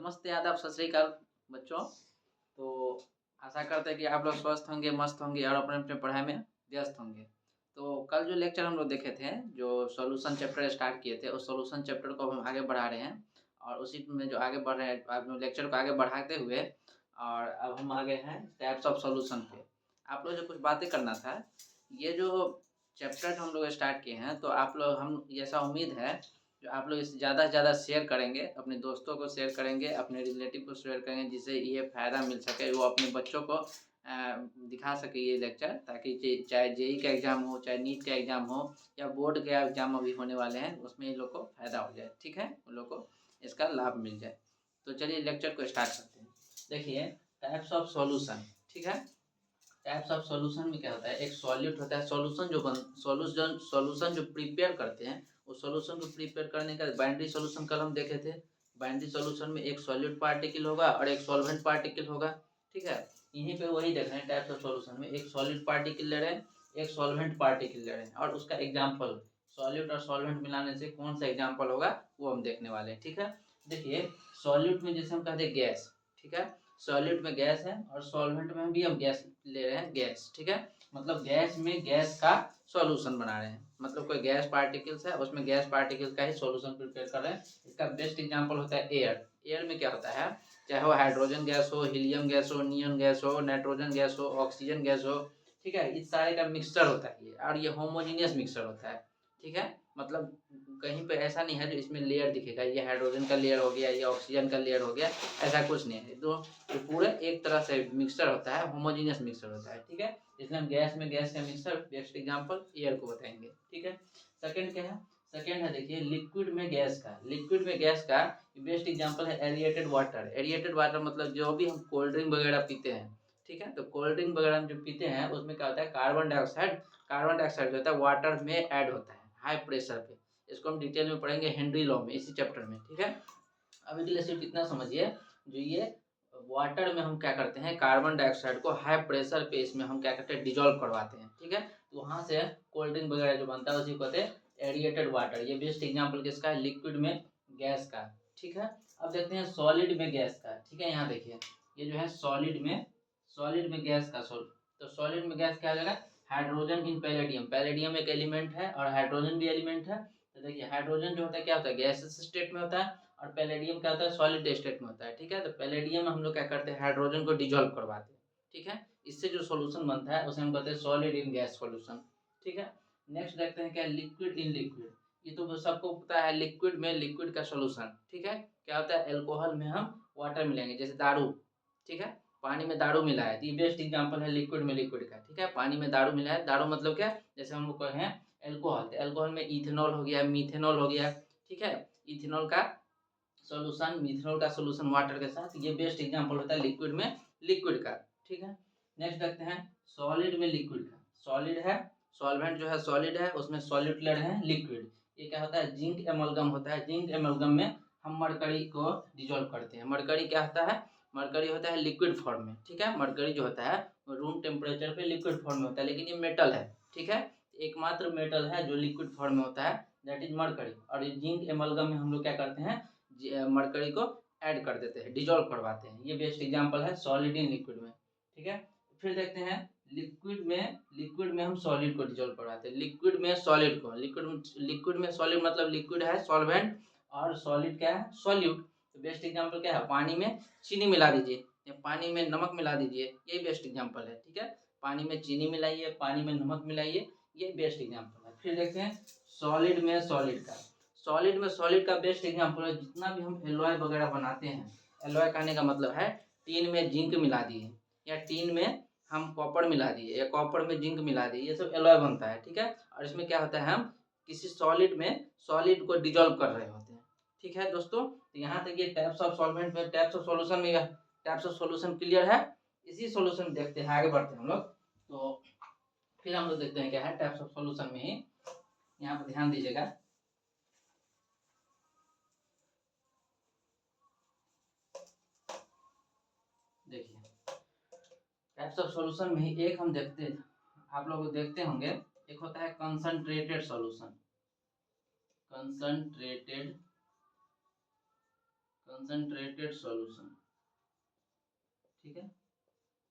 नमस्ते, आदाब, सत श्री अकाल बच्चों। तो आशा करते हैं कि आप लोग स्वस्थ होंगे, मस्त होंगे और अपने-अपने पढ़ाई में व्यस्त होंगे। तो कल जो लेक्चर हम लोग देखे थे, जो सॉल्यूशन चैप्टर स्टार्ट किए थे, उस सॉल्यूशन चैप्टर को हम आगे बढ़ा रहे हैं और उसी में जो आगे बढ़ रहे हैं, अब लेक्चर को आगे बढ़ाते हुए और अब हम आ गए हैं टाइप्स ऑफ सॉल्यूशन पे। आप लोग जो कुछ बातें करना था, ये जो चैप्टर हम लोग स्टार्ट किए हैं, तो आप लोग हम ऐसा उम्मीद है जो आप लोग इसे ज़्यादा से ज़्यादा शेयर करेंगे, अपने दोस्तों को शेयर करेंगे, अपने रिलेटिव को शेयर करेंगे, जिससे ये फ़ायदा मिल सके, वो अपने बच्चों को दिखा सके ये लेक्चर, ताकि चाहे जेई का एग्ज़ाम हो, चाहे नीट का एग्ज़ाम हो या बोर्ड के एग्ज़ाम अभी होने वाले हैं, उसमें इन लोग को फ़ायदा हो जाए। ठीक है, उन लोग को इसका लाभ मिल जाए। तो चलिए लेक्चर को स्टार्ट करते हैं। देखिए, टाइप्स ऑफ सॉल्यूशन। ठीक है, टाइप्स ऑफ सॉल्यूशन में क्या होता है, एक सॉल्यूट होता है, सॉल्यूशन जो प्रिपेयर करते हैं, उस सॉल्यूशन को प्रिपेयर करने का बाइनरी सॉल्यूशन कल हम देखे थे। बाइनरी सॉल्यूशन में एक सॉल्यूट पार्टिकल होगा और एक सॉल्वेंट पार्टिकल होगा। ठीक है, यहीं पे वही देख रहे हैं, टाइप्स ऑफ सॉल्यूशन में एक सॉलिड पार्टिकल ले रहे हैं, एक सॉल्वेंट पार्टिकल ले रहे हैं और उसका एग्जाम्पल सॉल्यूट और सॉल्वेंट मिलाने से कौन सा एग्जाम्पल होगा वो हम देखने वाले हैं। ठीक है, देखिए सॉल्यूट में जैसे हम कहते हैं गैस। ठीक है, सॉलिड में गैस है और सॉल्वेंट में भी हम गैस ले रहे हैं, गैस। ठीक है, मतलब गैस में गैस का सॉल्यूशन बना रहे हैं, मतलब कोई गैस पार्टिकल्स है, उसमें गैस पार्टिकल का ही सॉल्यूशन प्रिपेयर कर रहे हैं। इसका बेस्ट एग्जांपल होता है एयर। एयर में क्या होता है, चाहे वो हाइड्रोजन गैस हो, हीलियम गैस हो, नियन गैस हो, नाइट्रोजन गैस हो, ऑक्सीजन गैस हो। ठीक है, इस सारे का मिक्सचर होता है ये, और ये होमोजीनियस मिक्सचर होता है। ठीक है, मतलब कहीं पे ऐसा नहीं है जो इसमें लेयर दिखेगा, ये हाइड्रोजन का लेयर हो गया, ये ऑक्सीजन का लेयर हो गया, ऐसा कुछ नहीं है। तो पूरे एक तरह से मिक्सचर होता है, होमोजीनियस मिक्सचर होता है। ठीक है, इसलिए हम गैस में गैस का मिक्सचर बेस्ट एग्जांपल एयर को बताएंगे। ठीक है, सेकंड क्या है, सेकंड है देखिए लिक्विड में गैस का। लिक्विड में गैस का बेस्ट एग्जांपल है एरिएटेड वाटर। एरिएटेड वाटर मतलब जो भी हम कोल्ड ड्रिंक वगैरह पीते हैं। ठीक है, तो कोल्ड ड्रिंक वगैरह हम जो पीते हैं उसमें क्या होता है, कार्बन डाइऑक्साइड जो होता है वाटर में ऐड होता है हाई प्रेशर पे। इसको हम डिटेल में पढ़ेंगे हेनरी लॉ में, इसी चैप्टर में। ठीक है, अभी के लिए सिर्फ इतना समझिए, जो ये वाटर में हम क्या करते हैं, कार्बन डाइऑक्साइड को हाई प्रेशर पे इसमें हम क्या करते हैं, डिजोल्व करवाते हैं। ठीक है, तो वहाँ से कोल्ड ड्रिंक वगैरह जो बनता है उसी को कहते हैं एरिएटेड वाटर। ये बेस्ट एग्जांपल किसका है, लिक्विड में गैस का। ठीक है, अब देखते हैं सॉलिड में गैस का। ठीक है, यहाँ देखिए ये जो है सॉलिड में गैस का तो सॉलिड में गैस क्या हो जाएगा, हाइड्रोजन इन पैलेडियम। पैलेडियम एक एलिमेंट है और हाइड्रोजन भी एलिमेंट है। तो देखिए हाइड्रोजन जो होता है क्या होता है, गैसेस स्टेट में होता है, और पैलेडियम क्या होता है, सॉलिड स्टेट में होता है। ठीक है, तो पैलेडियम में हम लोग क्या करते हैं, हाइड्रोजन को डिजोल्व करवाते हैं। ठीक है, इससे जो सॉल्यूशन बनता है उसे हम कहते हैं सॉलिड इन गैस सॉल्यूशन। ठीक है, नेक्स्ट देखते हैं क्या, लिक्विड इन लिक्विड। ये तो सबको पता है, लिक्विड में लिक्विड का सॉल्यूशन। ठीक है, क्या होता है, अल्कोहल में हम वाटर मिलाएंगे, जैसे दारू। ठीक है, पानी में दारू मिला है, तो ये बेस्ट एग्जांपल है लिक्विड में लिक्विड का। ठीक है, पानी में दारू मिला है, दारू मतलब क्या, जैसे हम लोग कहें अल्कोहल, तो अल्कोहल में इथेनॉल हो गया, मीथेनॉल हो गया। ठीक है, इथेनॉल का सॉल्यूशन, मिथेनॉल का सॉल्यूशन वाटर के साथ, ये बेस्ट एग्जांपल होता है लिक्विड में लिक्विड का। ठीक है, नेक्स्ट देखते हैं सॉलिड में लिक्विड का। सॉलिड है, सॉल्वेंट जो है सॉलिड है, उसमें सॉल्यूट ले रहे हैं लिक्विड। ये क्या होता है, जिंक एमलगम होता है। जिंक एमलगम में हम मरकरी को डिजोल्व करते हैं। मरकरी क्या होता है, मरकरी होता है लिक्विड फॉर्म में। ठीक है, मरकरी जो होता है रूम टेम्परेचर पे लिक्विड फॉर्म में होता है, लेकिन ये मेटल है। ठीक है, एकमात्र मेटल है जो लिक्विड फॉर्म में होता है, दैट इज मरकरी। और ये जिंक एमलगम में हम लोग क्या करते हैं, मरकरी को ऐड कर देते हैं, डिजोल्व करवाते हैं। ये बेस्ट एग्जांपल है सॉलिड इन लिक्विड में। ठीक है, फिर देखते हैं लिक्विड में हम सॉलिड को डिजोल्व करवाते हैं, लिक्विड में सॉलिड को, लिक्विड में सॉलिड मतलब लिक्विड है सॉल्वेंट और सॉलिड क्या है, सॉल्यूट। तो बेस्ट एग्जांपल क्या है, पानी में चीनी मिला दीजिए या पानी में नमक मिला दीजिए, ये बेस्ट एग्जांपल है। ठीक है, पानी में चीनी मिलाइए, पानी में नमक मिलाइए, ये बेस्ट एग्जांपल है। फिर देखते हैं सॉलिड में सॉलिड का। सॉलिड का बेस्ट एग्जांपल है, जितना भी हम एलॉय वगैरह बनाते हैं, एलॉय कहने का मतलब है टीन में जिंक मिला दिए, या टीन में हम कॉपर मिला दिए, या कॉपर में जिंक मिला दिए, ये सब एलॉय बनता है। ठीक है, और इसमें क्या होता है, हम किसी सॉलिड में सॉलिड को डिजोल्व कर रहे होते हैं। ठीक है दोस्तों, तो यहाँ तक ये टाइप्स ऑफ सॉल्वेंट में, टाइप्स ऑफ सॉल्यूशन में टाइप्स ऑफ सॉल्यूशन क्लियर है। इसी सॉल्यूशन देखते हैं, आगे बढ़ते हैं हम लोग। तो फिर हम लोग देखते हैं क्या है टाइप्स ऑफ सॉल्यूशन में ही, यहाँ पर ध्यान दीजिएगा। देखिए टाइप्स ऑफ सॉल्यूशन में ही एक हम देखते हैं, आप लोग देखते होंगे, एक होता है concentrated solution. Concentrated concentrated solution, ठीक है।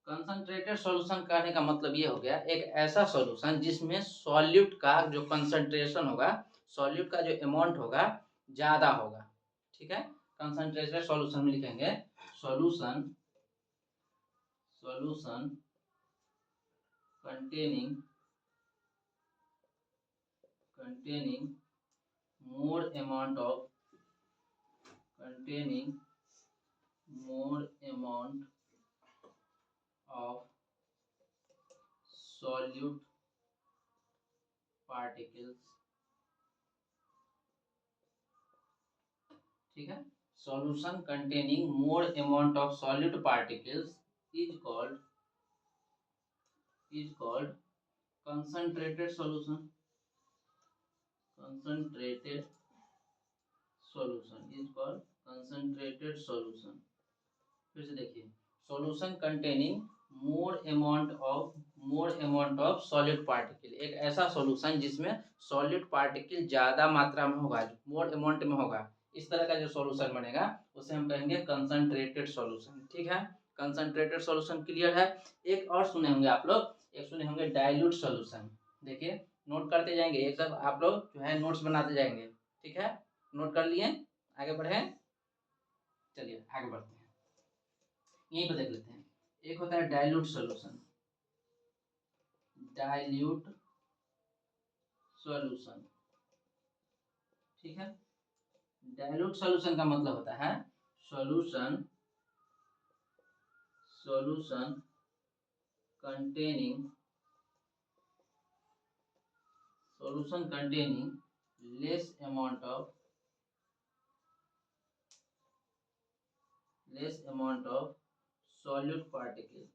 कंसंट्रेटेड सॉल्यूशन कहने का मतलब ये हो गया एक ऐसा सॉल्यूशन जिसमें सॉल्यूट का जो कंसंट्रेशन होगा, सॉल्यूट का जो अमाउंट होगा ज़्यादा होगा, ठीक है। कंसंट्रेटेड सॉल्यूशन में लिखेंगे solution solution containing more amount of containing more amount of solute particles, ठीक है। solution containing more amount of solute particles is called concentrated solution is called concentrated solution। फिर से देखिए solution containing more amount of solid particle, एक ऐसा solution जिसमें solid particle ज़्यादा मात्रा में होगा, मोर अमाउंट में होगा, इस तरह का जो सॉल्यूशन बनेगा उसे हम कहेंगे कंसंट्रेटेड सॉल्यूशन, ठीक है। कंसंट्रेटेड सॉल्यूशन क्लियर है। एक और सुने होंगे आप लोग, एक सुने होंगे डाइल्यूट सॉल्यूशन। देखिए नोट करते जाएंगे, ये सब आप लोग जो है नोट्स बनाते जाएंगे, ठीक है। नोट कर लिए, आगे बढ़े, चलिए आगे बढ़ते हैं। यहीं पर देख लेते हैं, एक होता है डाइल्यूट सॉल्यूशन, ठीक है। डाइल्यूट सॉल्यूशन का मतलब होता है solution containing less amount of solute particle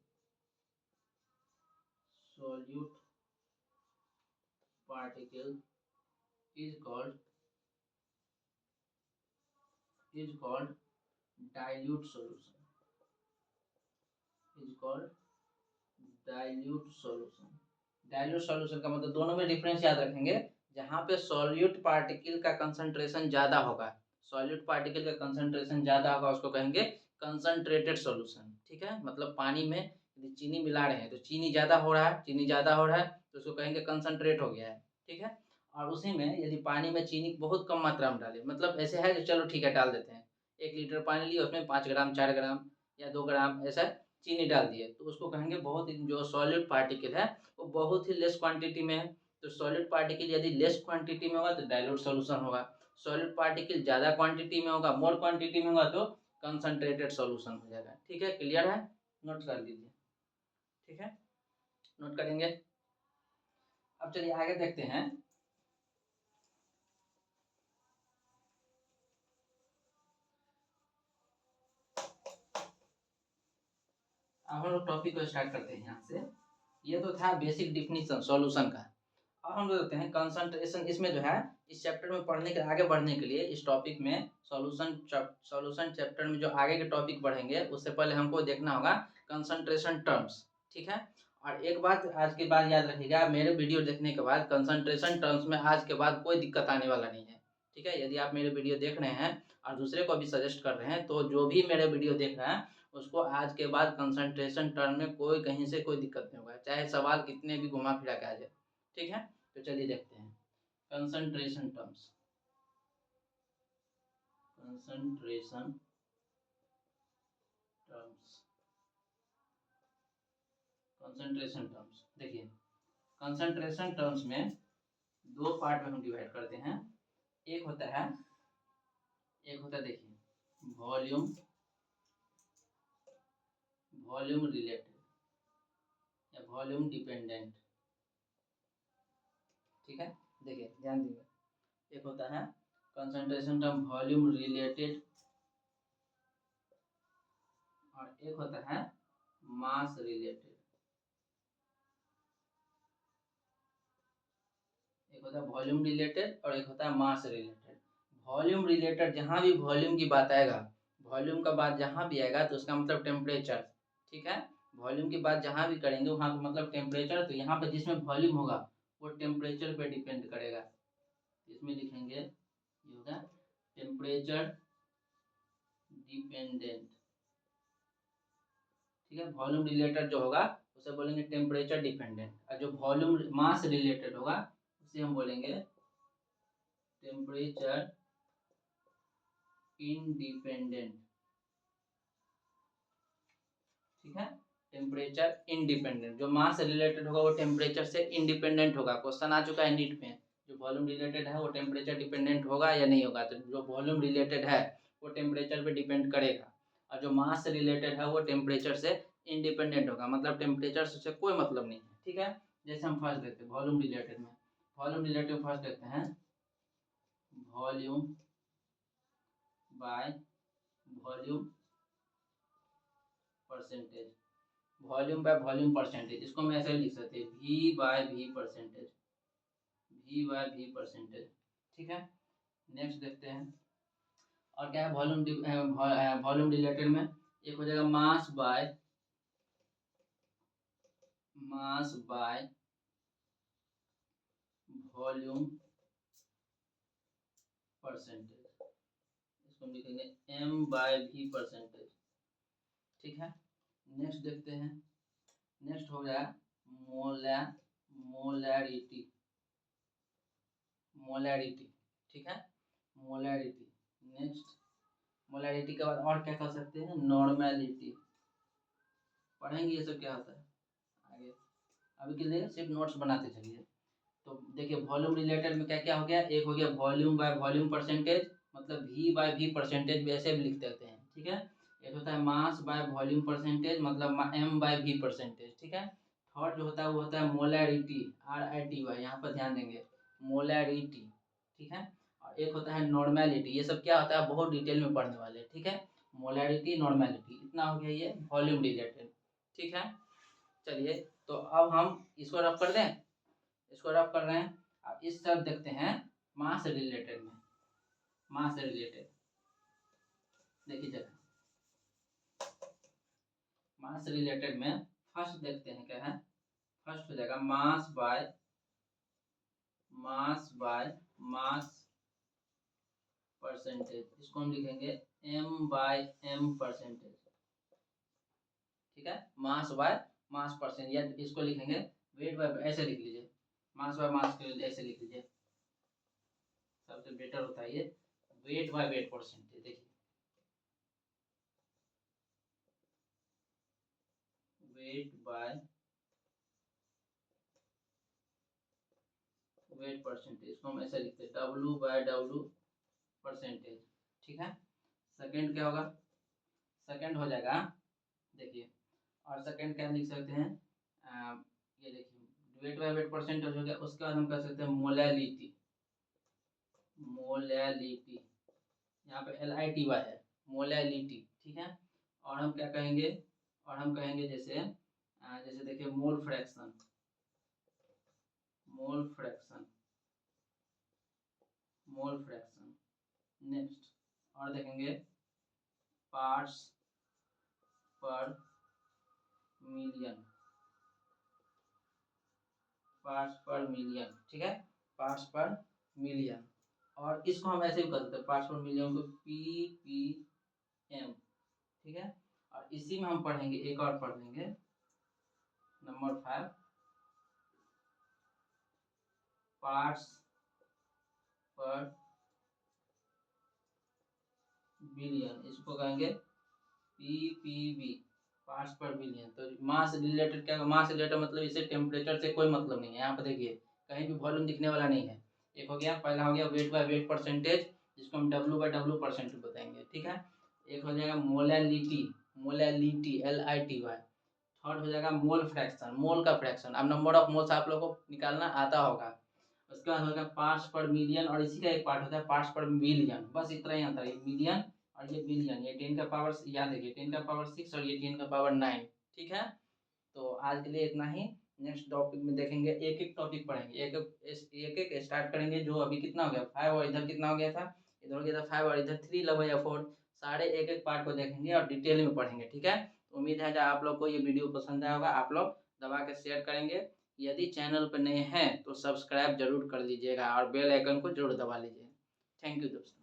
is called dilute solution, dilute solution का मतलब दोनों में डिफरेंस याद रखेंगे। जहाँ पे सॉल्यूट पार्टिकल का कंसंट्रेशन ज़्यादा होगा, सॉल्यूट पार्टिकल का कंसंट्रेशन ज़्यादा होगा उसको कहेंगे कंसंट्रेटेड सॉल्यूशन, ठीक है। मतलब पानी में यदि चीनी मिला रहे हैं तो चीनी ज़्यादा हो रहा है तो उसको कहेंगे कंसंट्रेट हो गया है, ठीक है। और उसी में यदि पानी में चीनी बहुत कम मात्रा में डाले, मतलब ऐसे है कि चलो ठीक है डाल देते हैं, 1 लीटर पानी लिए उसमें 5 ग्राम 4 ग्राम या 2 ग्राम ऐसा चीनी डाल दिए, तो उसको कहेंगे बहुत ही जो सॉलिड पार्टिकल है वो बहुत ही लेस क्वांटिटी में है। तो सॉलिड पार्टिकल यदि लेस क्वांटिटी में होगा तो डाइल्यूट सॉल्यूशन होगा, सॉलिड पार्टिकल ज़्यादा क्वांटिटी में होगा, मोर क्वांटिटी में होगा तो कंसंट्रेटेड सॉल्यूशन हो जाएगा, ठीक है। क्लियर है, नोट कर लीजिए, ठीक है, नोट करेंगे। अब चलिए आगे देखते हैं। अब हम लोग टॉपिक को स्टार्ट करते हैं यहाँ से। ये तो था बेसिक डिफिनीशन सॉल्यूशन का। अब हम लोग देखते हैं कंसंट्रेशन। इसमें जो है इस चैप्टर में पढ़ने के आगे बढ़ने के लिए इस टॉपिक में सॉल्यूशन चैप्टर में जो आगे के टॉपिक बढ़ेंगे उससे पहले हमको देखना होगा कंसंट्रेशन टर्म्स, ठीक है। और एक बात आज के बाद याद रखिएगा, मेरे वीडियो देखने के बाद कंसंट्रेशन टर्म्स में आज के बाद कोई दिक्कत आने वाला नहीं है, ठीक है। यदि आप मेरे वीडियो देख रहे हैं और दूसरे को भी सजेस्ट कर रहे हैं तो जो भी मेरे वीडियो देख रहा है उसको आज के बाद कंसंट्रेशन टर्म में कोई कहीं से कोई दिक्कत नहीं होगा, चाहे सवाल कितने भी घुमा फिरा के आ जाए, ठीक है। तो चलिए देखते हैं कंसंट्रेशन टर्म्स। कंसंट्रेशन टर्म्स देखिए, कंसंट्रेशन टर्म्स में दो पार्ट में हम डिवाइड करते हैं। एक होता है देखिए वॉल्यूम रिलेटेड या वॉल्यूम डिपेंडेंट, ठीक है। देखिए ध्यान दीजिए, एक होता है कंसंट्रेशन टर्म वॉल्यूम रिलेटेड और एक होता है मास रिलेटेड। एक होता है वॉल्यूम रिलेटेड और एक होता है मास रिलेटेड। वॉल्यूम रिलेटेड जहाँ भी वॉल्यूम की बात आएगा, वॉल्यूम का बात जहाँ भी आएगा तो उसका मतलब टेम्परेचर, ठीक है। वॉल्यूम की बात जहाँ भी करेंगे वहाँ का मतलब टेम्परेचर। तो यहाँ पे जिसमें वॉल्यूम होगा वो टेम्परेचर पे डिपेंड करेगा। इसमें लिखेंगे ये होगा टेम्परेचर डिपेंडेंट, ठीक है। वॉल्यूम रिलेटेड जो होगा उसे बोलेंगे टेम्परेचर डिपेंडेंट, और जो वॉल्यूम मास रिलेटेड होगा उसे हम बोलेंगे टेम्परेचर इंडिपेंडेंट, ठीक है। टेम्परेचर इंडिपेंडेंट, जो मास रिलेटेड होगा वो टेम्परेचर से इंडिपेंडेंट होगा। क्वेश्चन आ चुका है नीट में, जो वॉल्यूम रिलेटेड है वो टेम्परेचर डिपेंडेंट होगा या नहीं होगा। तो जो वॉल्यूम रिलेटेड है वो टेम्परेचर पे डिपेंड करेगा, और जो मास रिलेटेड है वो टेम्परेचर से इंडिपेंडेंट होगा, मतलब टेम्परेचर से कोई मतलब नहीं है, ठीक है। जैसे हम फर्स्ट देखते हैं वॉल्यूम रिलेटेड में, वॉल्यूम रिलेटेड फर्स्ट देखते हैं volume by volume percentage, volume by volume percentage, इसको हम ऐसे लिख सकते हैं V by V percentage, V by V percentage, ठीक है। नेक्स्ट देखते हैं और क्या है वॉल्यूम रिलेटेड में, एक हो जाएगा मास बाय वॉल्यूम परसेंटेज, इसको हम लिखेंगे M बाय V परसेंटेज, ठीक है। नेक्स्ट देखते हैं, नेक्स्ट हो गया मोलैरिटी, ठीक है, मोलैरिटी। नेक्स्ट मोलैरिटी के बाद और क्या कर सकते हैं, नॉर्मेलिटी, पढ़ेंगे ये सब क्या होता है आगे, अभी के लिए सिर्फ नोट्स बनाते चलिए। तो देखिए वॉल्यूम रिलेटेड में क्या क्या हो गया, एक हो गया वॉल्यूम बाय वॉल्यूम परसेंटेज, मतलब V बाय V परसेंटेज भी ऐसे भी लिख देते हैं, ठीक है। एक होता है मास बाय वॉल्यूम परसेंटेज, मतलब M बाय V परसेंटेज, ठीक है। थर्ड जो होता है वो होता है मोलैरिटी, RITY, यहाँ पर ध्यान देंगे, मोलैरिटी, ठीक है। और एक होता है नॉर्मेलिटी, ये सब क्या होता है बहुत डिटेल में पढ़ने वाले, ठीक है। मोलैरिटी, नॉर्मेलिटी, इतना हो गया ये वॉल्यूम रिलेटेड, ठीक है। चलिए तो अब हम इसको रफ कर दें, इसको रफ कर रहे हैं। अब इस तरफ देखते हैं मास रिलेटेड में, मास रिलेटेड देखिए जरा, मास रिलेटेड में फर्स्ट देखते हैं क्या है, फर्स्ट हो जाएगा मास बाय मास परसेंटेज, इसको हम लिखेंगे M बाय M परसेंटेज, ठीक है। मास बाय मास परसेंट, या इसको लिखेंगे वेट बाय, ऐसे लिख लीजिए, मास बाय मास के लिए ऐसे लिख लीजिए, सबसे बेटर होता है ये वेट बाय वेट परसेंटेज। देखिए वेट बाय वेट परसेंटेज, इसको हम ऐसे लिखते हैं W बाय W परसेंटेज, ठीक है। सेकंड क्या होगा, सेकंड हो जाएगा, देखिए और सेकंड क्या लिख सकते हैं, ये देखिए वेट बाय वेट परसेंटेज हो गया। उसके बाद हम कर सकते हैं मोलैलिटी, यहाँ पे LITY है, मोलैलिटी, ठीक है। और हम क्या कहेंगे, और हम कहेंगे जैसे जैसे देखिए मोल फ्रैक्शन, नेक्स्ट और देखेंगे पार्ट्स पर मिलियन, ठीक है, पार्ट्स पर मिलियन। और इसको हम ऐसे भी कर सकते हैं पार्ट्स पर मिलियन को PPM, ठीक है। और इसी में हम पढ़ेंगे, एक और पढ़ लेंगे नंबर 5, पार्ट्स पर बिलियन, इसको कहेंगे PPB, पार्ट्स पर बिलियन। तो मास रिलेटेड क्या, मास रिलेटेड मतलब इसे टेम्परेचर से कोई मतलब नहीं है, यहाँ पर देखिए कहीं भी वॉल्यूम दिखने वाला नहीं है। एक हो गया, पहला हो गया वेट बाय वेट परसेंटेज, जिसको हम W बाय W परसेंटेज बताएंगे, ठीक है। एक हो जाएगा मोलैलिटी, LITY। थर्ड हो जाएगा मोल फ्रैक्शन, मोल का फ्रैक्शन, अब नंबर ऑफ मोल्स आप लोगों को निकालना आता होगा। उसके बाद होगा पार्ट्स पर मिलियन, और इसी का एक पार्ट होता है पार्ट्स पर बिलियन, बस इतना ही आता है, मिलियन और ये बिलियन, ये 10 का पावर, याद देखिए 10 का पावर 6 और ये 10 का पावर 9, ठीक है। तो आज के लिए इतना ही, नेक्स्ट टॉपिक में देखेंगे, एक एक टॉपिक पढ़ेंगे, एक स्टार्ट करेंगे। जो अभी कितना हो गया 5, और इधर कितना हो गया था, इधर हो गया था 5 और इधर 3 लगभग या 4, सारे एक एक पार्ट को देखेंगे और डिटेल में पढ़ेंगे, ठीक है। उम्मीद है कि आप लोग को ये वीडियो पसंद आया होगा, आप लोग दबा के शेयर करेंगे। यदि चैनल पर नए हैं तो सब्सक्राइब जरूर कर लीजिएगा और बेल आइकन को जरूर दबा लीजिए। थैंक यू दोस्तों।